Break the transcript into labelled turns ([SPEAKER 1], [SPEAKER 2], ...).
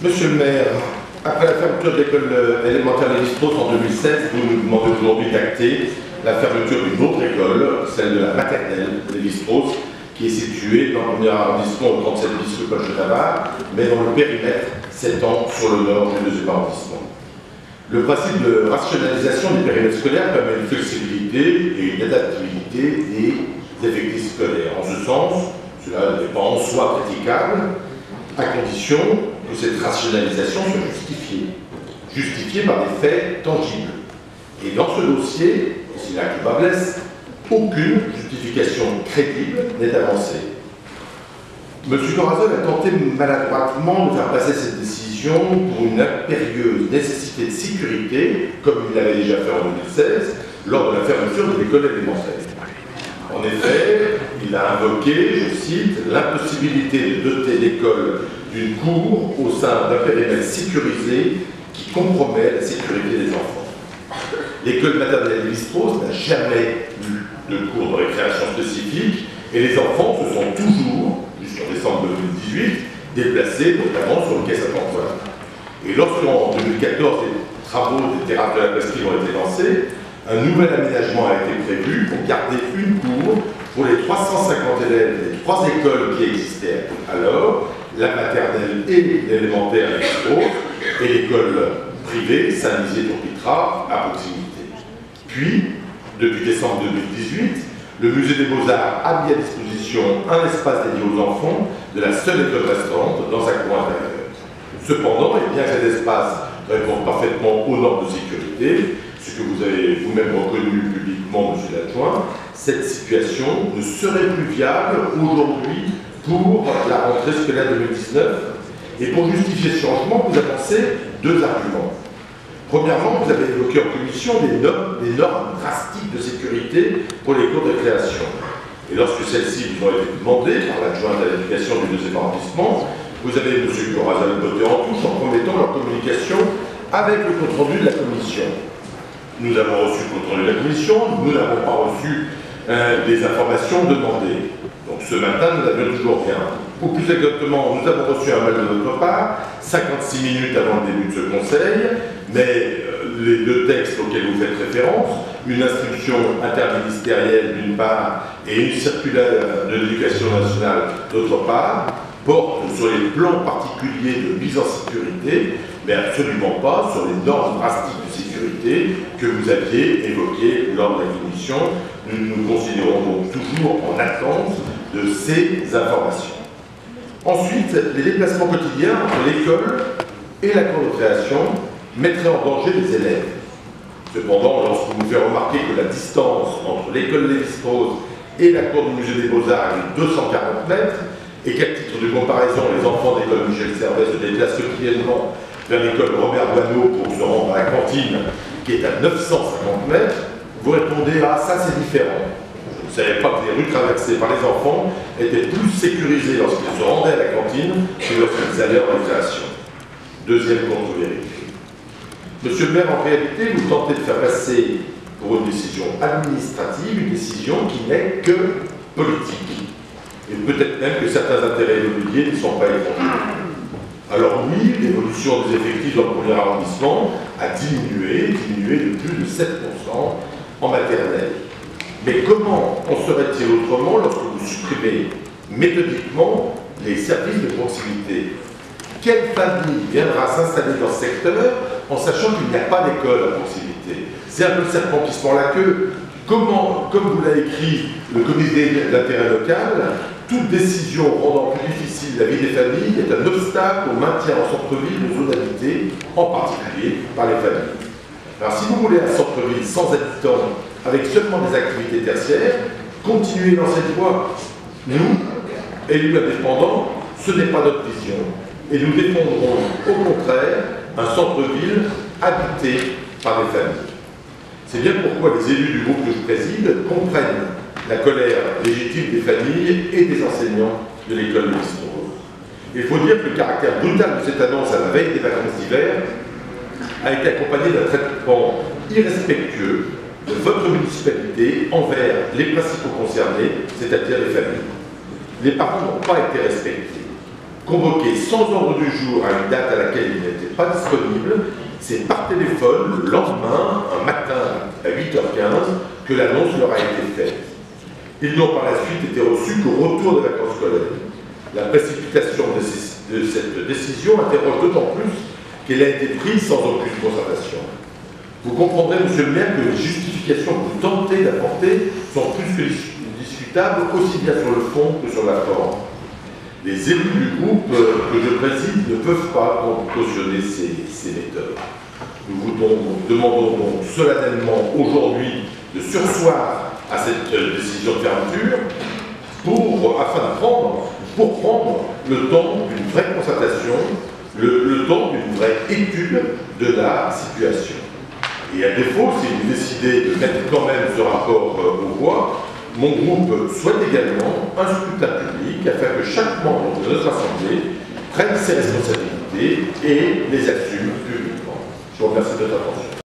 [SPEAKER 1] Monsieur le maire, après la fermeture de l'école élémentaire Lévi-Strauss en 2016, vous nous demandez aujourd'hui d'acter la fermeture d'une autre école, celle de la maternelle Lévi-Strauss, qui est située dans le premier arrondissement au 37 bis rue Paul Chenavard, mais dont le périmètre s'étend sur le nord du deuxième arrondissement. Le principe de rationalisation des périmètres scolaires permet une flexibilité et une adaptabilité des effectifs scolaires. En ce sens, cela n'est pas en soi praticable, à condition que cette rationalisation soit justifiée par des faits tangibles. Et dans ce dossier, et c'est là que le bas blesse, aucune justification crédible n'est avancée. M. Corazol a tenté maladroitement de faire passer cette décision pour une impérieuse nécessité de sécurité, comme il l'avait déjà fait en 2016, lors de la fermeture de l'école élémentaire. En effet, il a invoqué, je cite, l'impossibilité de doter l'école d'une cour au sein d'un périmètre sécurisé qui compromet la sécurité des enfants. L'école maternelle Lévi-Strauss n'a jamais eu de cours de récréation spécifique et les enfants se sont toujours, jusqu'en décembre 2018, déplacés notamment sur le quai Saint-Antoine. Et lorsqu'en 2014, les travaux des terrasses de la presqu'île ont été lancés, un nouvel aménagement a été prévu pour garder une cour pour les 350 élèves des 3 écoles qui existaient alors, la maternelle et l'élémentaire Lévi-Strauss, et l'école privée Saint-Nizier-Tourpitra à proximité. Puis, depuis décembre 2018, le musée des Beaux-Arts a mis à disposition un espace dédié aux enfants de la seule école restante dans sa cour intérieure. Cependant, et bien que cet espace réponde parfaitement aux normes de sécurité, ce que vous avez vous-même reconnu publiquement, monsieur l'adjoint, cette situation ne serait plus viable aujourd'hui pour la rentrée scolaire 2019. Et pour justifier ce changement, vous avancez 2 arguments. Premièrement, vous avez évoqué en commission des normes drastiques de sécurité pour les cours de création. Et lorsque celles-ci vous ont été demandées par l'adjointe à l'éducation du deuxième arrondissement, vous avez, M. Corazol, voté en touche en promettant leur communication avec le compte-rendu de la commission. Nous avons reçu le compte-rendu de la commission, nous n'avons pas reçu des informations demandées. Donc ce matin, nous n'avions toujours rien. Ou plus exactement, nous avons reçu un mail de notre part, 56 minutes avant le début de ce conseil, mais les 2 textes auxquels vous faites référence, une instruction interministérielle d'une part et une circulaire de l'éducation nationale d'autre part, portent sur les plans particuliers de mise en sécurité, mais absolument pas sur les normes drastiques de sécurité que vous aviez évoquées lors de la commission. Nous nous considérons donc toujours en attente de ces informations. Ensuite, les déplacements quotidiens entre l'école et la cour de création mettraient en danger les élèves. Cependant, lorsqu'on vous fait remarquer que la distance entre l'école Lévi-Strauss et la cour du musée des Beaux-Arts est de 240 mètres, et qu'à titre de comparaison, les enfants de l'école Michel Servet se déplacent quotidiennement vers l'école Robert Doisneau pour se rendre à la cantine, qui est à 950 mètres, vous répondez « Ah, ça c'est différent ». Je ne savais pas que les rues traversées par les enfants étaient plus sécurisées lorsqu'ils se rendaient à la cantine que lorsqu'ils allaient en récréation. Deuxième contre-vérité. Monsieur le maire, en réalité, vous tentez de faire passer pour une décision administrative une décision qui n'est que politique. Et peut-être même que certains intérêts immobiliers ne sont pas étrangers. Alors oui, l'évolution des effectifs dans le premier arrondissement a diminué de plus de 7% en maternelle. Mais comment en serait-il autrement lorsque vous supprimez méthodiquement les services de proximité? Quelle famille viendra s'installer dans ce secteur en sachant qu'il n'y a pas d'école à proximité? C'est un peu le serpent qui se mord la queue. Comment, comme vous l'a écrit le comité d'intérêt local, toute décision rendant plus difficile la vie des familles est un obstacle au maintien en centre-ville de zones habitées, en particulier par les familles. Alors si vous voulez un centre-ville sans habitants, avec seulement des activités tertiaires, continuez dans cette voie. Nous, élus indépendants, ce n'est pas notre vision. Et nous défendrons au contraire un centre-ville habité par des familles. C'est bien pourquoi les élus du groupe que je préside comprennent la colère légitime des familles et des enseignants de l'école de Lévi-Strauss. Il faut dire que le caractère brutal de cette annonce à la veille des vacances d'hiver a été accompagné d'un traitement irrespectueux de votre municipalité envers les principaux concernés, c'est-à-dire les familles. Les parents n'ont pas été respectés. convoqué sans ordre du jour à une date à laquelle il n'était pas disponible, c'est par téléphone le lendemain, un matin à 8h15, que l'annonce leur a été faite. Ils n'ont par la suite été reçus qu'au retour des vacances scolaires. La précipitation de cette décision interroge d'autant plus qu'elle a été prise sans aucune concertation. Vous comprendrez, monsieur le maire, que les justifications que vous tentez d'apporter sont plus que discutables, aussi bien sur le fond que sur la forme. Les élus du groupe que je préside ne peuvent pas cautionner ces méthodes. Nous vous demandons donc solennellement aujourd'hui de surseoir à cette décision de fermeture pour prendre le temps d'une vraie concertation, le temps d'une vraie étude de la situation. Et à défaut, si vous décidez de mettre quand même ce rapport aux voix, mon groupe souhaite également un scrutin public afin que chaque membre de notre Assemblée prenne ses responsabilités et les assume publiquement. Je vous remercie de votre attention.